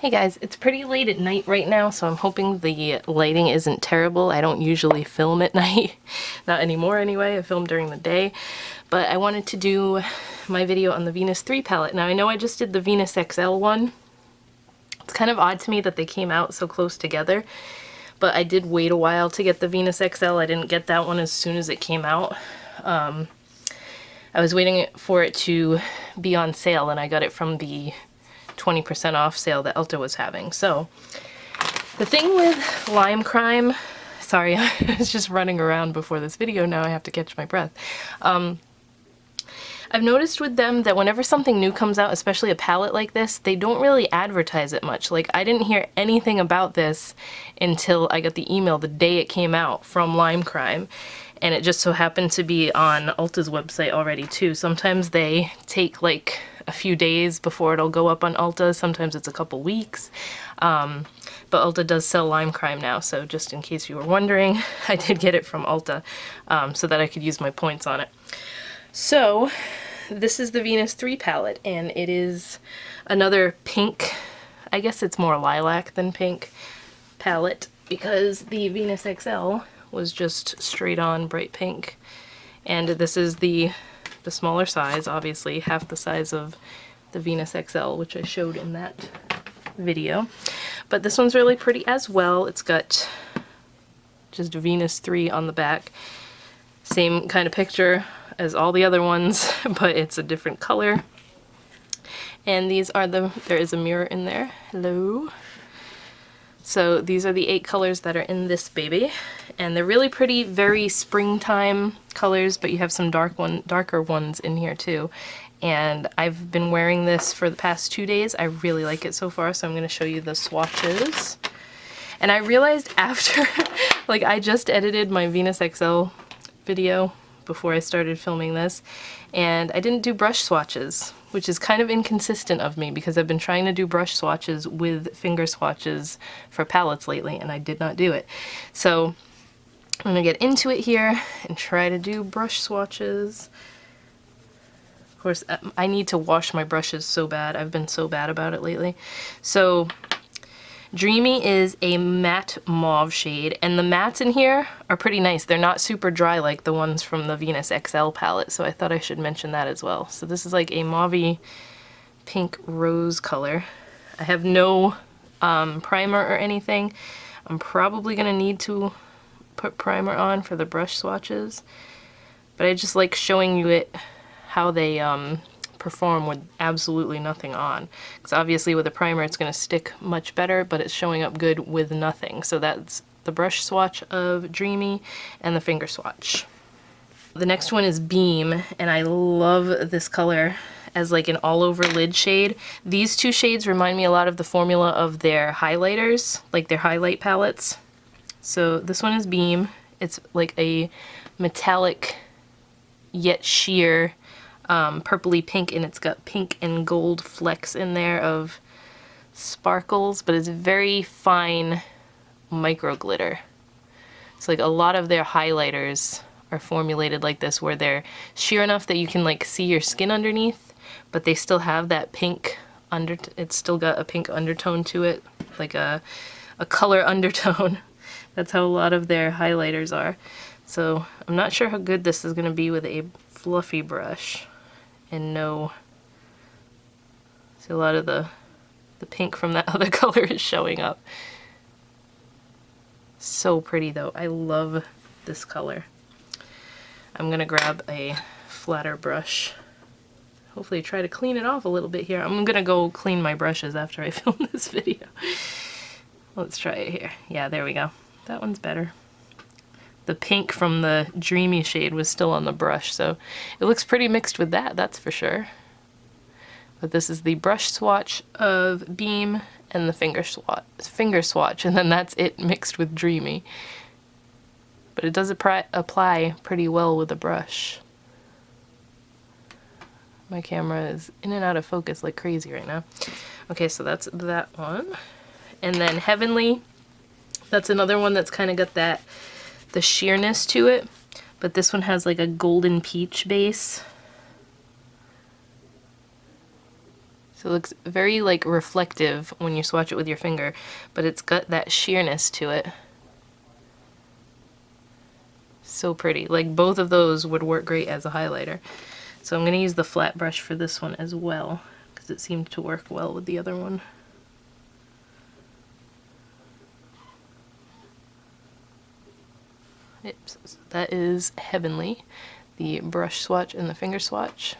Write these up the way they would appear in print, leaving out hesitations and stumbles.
Hey guys, it's pretty late at night right now, so I'm hoping the lighting isn't terrible. I don't usually film at night, not anymore anyway. I film during the day, but I wanted to do my video on the Venus 3 palette. Now I know I just did the Venus XL one. It's kind of odd to me that they came out so close together, but I did wait a while to get the Venus XL. I didn't get that one as soon as it came out. I was waiting for it to be on sale, and I got it from the 20% off sale that Ulta was having. So the thing with Lime Crime, sorry, I was just running around before this video, now I have to catch my breath. I've noticed with them that whenever something new comes out, especially a palette like this, they don't really advertise it much. Like, I didn't hear anything about this until I got the email the day it came out from Lime Crime. And it just so happened to be on Ulta's website already too. Sometimes they take like a few days before it'll go up on Ulta. Sometimes it's a couple weeks. But Ulta does sell Lime Crime now, so just in case you were wondering, I did get it from Ulta so that I could use my points on it. So this is the Venus 3 palette, and it is another pink, I guess it's more lilac than pink palette, because the Venus XL was just straight on bright pink. And this is the smaller size, obviously half the size of the Venus XL, which I showed in that video. But this one's really pretty as well. It's got just Venus 3 on the back. Same kind of picture as all the other ones, but it's a different color. And these are there is a mirror in there. Hello. So these are the 8 colors that are in this baby, and they're really pretty, very springtime colors, but you have some darker ones in here too. And I've been wearing this for the past 2 days. I really like it so far, so I'm going to show you the swatches. And I realized after, like, I just edited my Venus XL video before I started filming this, and I didn't do brush swatches, which is kind of inconsistent of me because I've been trying to do brush swatches with finger swatches for palettes lately, and I did not do it. So I'm gonna get into it here and try to do brush swatches. Of course, I need to wash my brushes so bad. I've been so bad about it lately. So Dreamy is a matte mauve shade, and the mattes in here are pretty nice. They're not super dry like the ones from the Venus XL palette, so I thought I should mention that as well. So this is like a mauvey pink rose color. I have no primer or anything. I'm probably gonna need to put primer on for the brush swatches, but I just like showing you how they perform with absolutely nothing on, because obviously with a primer it's going to stick much better, but it's showing up good with nothing. So that's the brush swatch of Dreamy and the finger swatch. The next one is Beam, and I love this color as like an all-over lid shade. These two shades remind me a lot of the formula of their highlighters, like their highlight palettes. So this one is Beam. It's like a metallic yet sheer purpley pink, and it's got pink and gold flecks in there of sparkles, but it's very fine micro glitter. So like a lot of their highlighters are formulated like this, where they're sheer enough that you can like see your skin underneath, but they still have that pink it's still got a pink undertone to it, like a color undertone. That's how a lot of their highlighters are. So I'm not sure how good this is going to be with a fluffy brush. And no, see, a lot of the pink from that other color is showing up. So pretty though. I love this color. I'm gonna grab a flatter brush. Hopefully try to clean it off a little bit here. I'm gonna go clean my brushes after I film this video. Let's try it here. Yeah, there we go. That one's better. The pink from the Dreamy shade was still on the brush, so it looks pretty mixed with that, that's for sure. But this is the brush swatch of Beam and the finger swatch, and then that's it mixed with Dreamy. But it does apply pretty well with the brush. My camera is in and out of focus like crazy right now. Okay, so that's that one. And then Heavenly, that's another one that's kind of got the sheerness to it, but this one has like a golden peach base. So it looks very like reflective when you swatch it with your finger, but it's got that sheerness to it. So pretty. Like both of those would work great as a highlighter. So I'm going to use the flat brush for this one as well, because it seemed to work well with the other one. Oops. So that is Heavenly, the brush swatch and the finger swatch.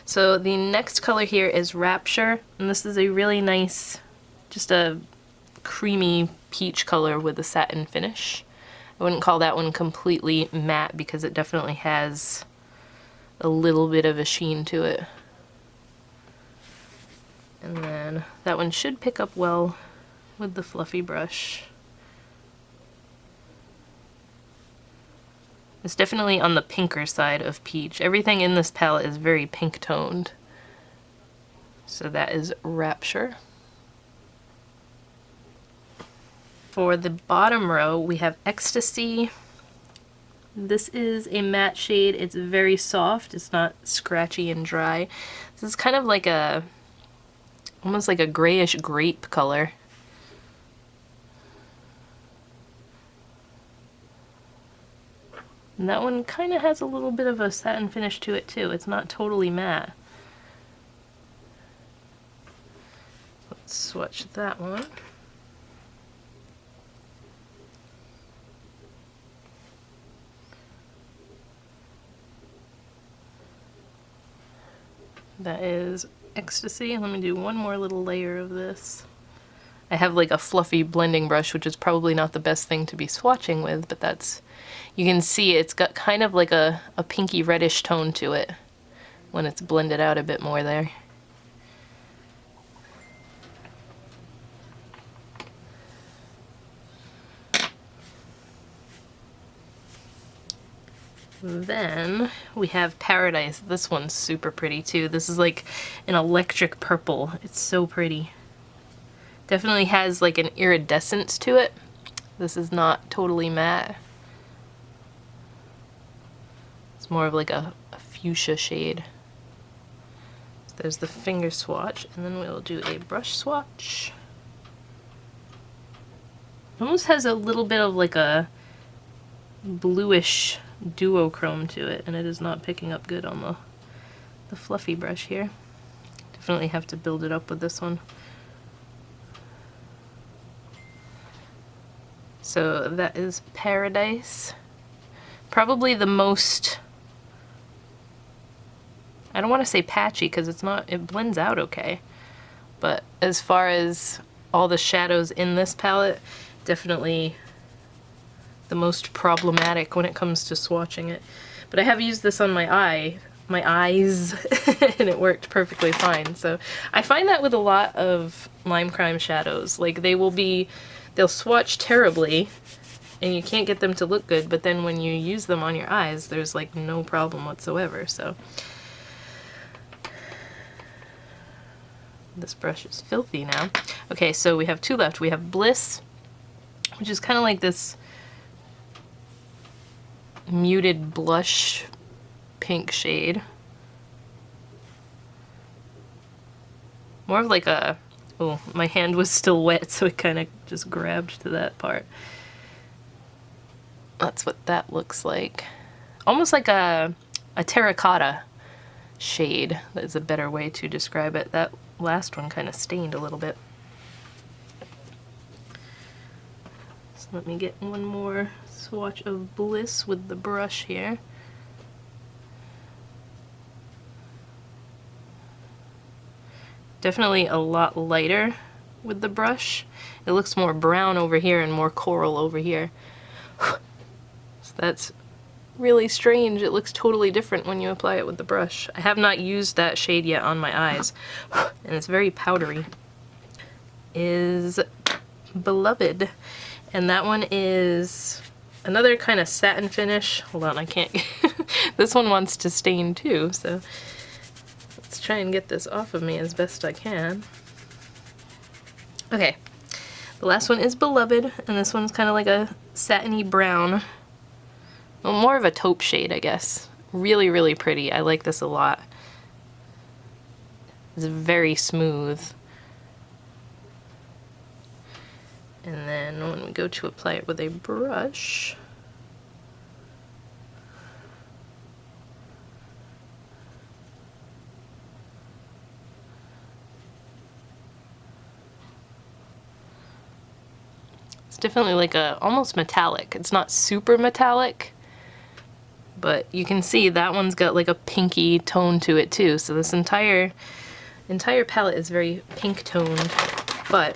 So the next color here is Rapture, and this is a really nice, just a creamy peach color with a satin finish. I wouldn't call that one completely matte because it definitely has a little bit of a sheen to it. And then that one should pick up well with the fluffy brush. It's definitely on the pinker side of peach. Everything in this palette is very pink toned. So that is Rapture. For the bottom row, we have Ecstasy. This is a matte shade. It's very soft. It's not scratchy and dry. This is kind of like a, almost like a grayish grape color. And that one kind of has a little bit of a satin finish to it too. It's not totally matte. Let's swatch that one. That is Ecstasy. Let me do one more little layer of this. I have like a fluffy blending brush, which is probably not the best thing to be swatching with, but that's, you can see it's got kind of like a pinky reddish tone to it when it's blended out a bit more there. Then we have Paradise. This one's super pretty too. This is like an electric purple. It's so pretty. Definitely has like an iridescence to it. This is not totally matte. It's more of like a fuchsia shade. So there's the finger swatch, and then we'll do a brush swatch. It almost has a little bit of like a bluish duochrome to it, and it is not picking up good on the fluffy brush here. Definitely have to build it up with this one. So that is Paradise. Probably the most, I don't want to say patchy because it's not, it blends out okay. But as far as all the shadows in this palette, definitely the most problematic when it comes to swatching it. But I have used this on my eyes, and it worked perfectly fine. So I find that with a lot of Lime Crime shadows, like they'll swatch terribly and you can't get them to look good, but then when you use them on your eyes, there's like no problem whatsoever. So this brush is filthy now. Okay, so we have two left. We have Bliss, which is kind of like this muted blush pink shade. More of like a, oh, my hand was still wet, so it kind of just grabbed to that part. That's what that looks like. Almost like a terracotta shade. That is a better way to describe it. That last one kind of stained a little bit. So let me get one more swatch of Bliss with the brush here. Definitely a lot lighter with the brush. It looks more brown over here and more coral over here. So that's really strange. It looks totally different when you apply it with the brush. I have not used that shade yet on my eyes, and it's very powdery. Is Beloved, and that one is another kind of satin finish. Hold on, I can't this one wants to stain too, so let's try and get this off of me as best I can. Okay, the last one is Beloved, and this one's kind of like a satiny brown. Well, more of a taupe shade, I guess. Really, really pretty. I like this a lot. It's very smooth. And then when we go to apply it with a brush, it's definitely like a almost metallic. It's not super metallic, but you can see that one's got like a pinky tone to it too. So this entire palette is very pink toned, but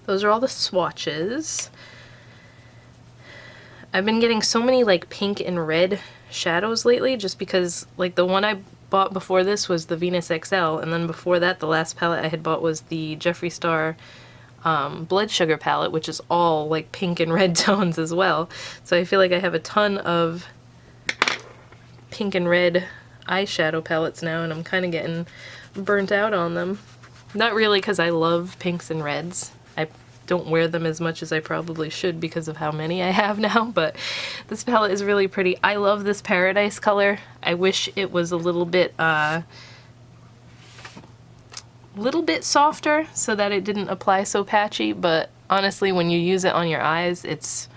those are all the swatches. I've been getting so many like pink and red shadows lately just because like the one I bought before this was the Venus XL, and then before that the last palette I had bought was the Jeffree Star Blood Sugar palette, which is all like pink and red tones as well. So I feel like I have a ton of pink and red eyeshadow palettes now, and I'm kind of getting burnt out on them. Not really, because I love pinks and reds. I don't wear them as much as I probably should because of how many I have now, but this palette is really pretty. I love this Paradise color. I wish it was a little bit softer so that it didn't apply so patchy, but honestly when you use it on your eyes it's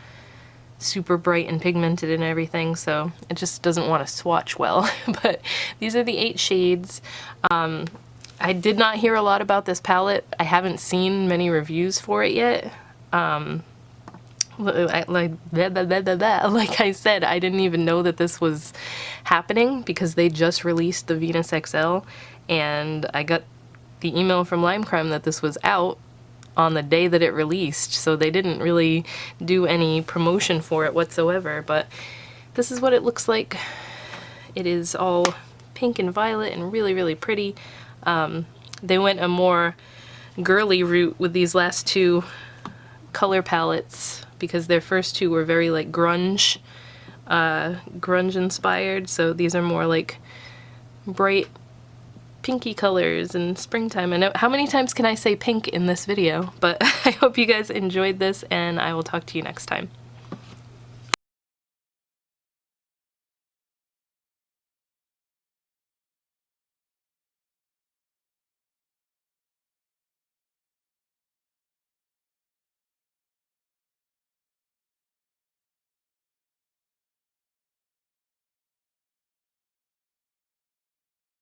super bright and pigmented and everything, so it just doesn't want to swatch well. But these are the 8 shades. I did not hear a lot about this palette. I haven't seen many reviews for it yet. Like I said, I didn't even know that this was happening because they just released the Venus XL, and I got the email from Limecrime that this was out on the day that it released, so they didn't really do any promotion for it whatsoever. But this is what it looks like. It is all pink and violet and really, really pretty. They went a more girly route with these last 2 color palettes because their first 2 were very like grunge inspired, so these are more like bright pinky colors and springtime. I know, how many times can I say pink in this video? But I hope you guys enjoyed this, and I will talk to you next time.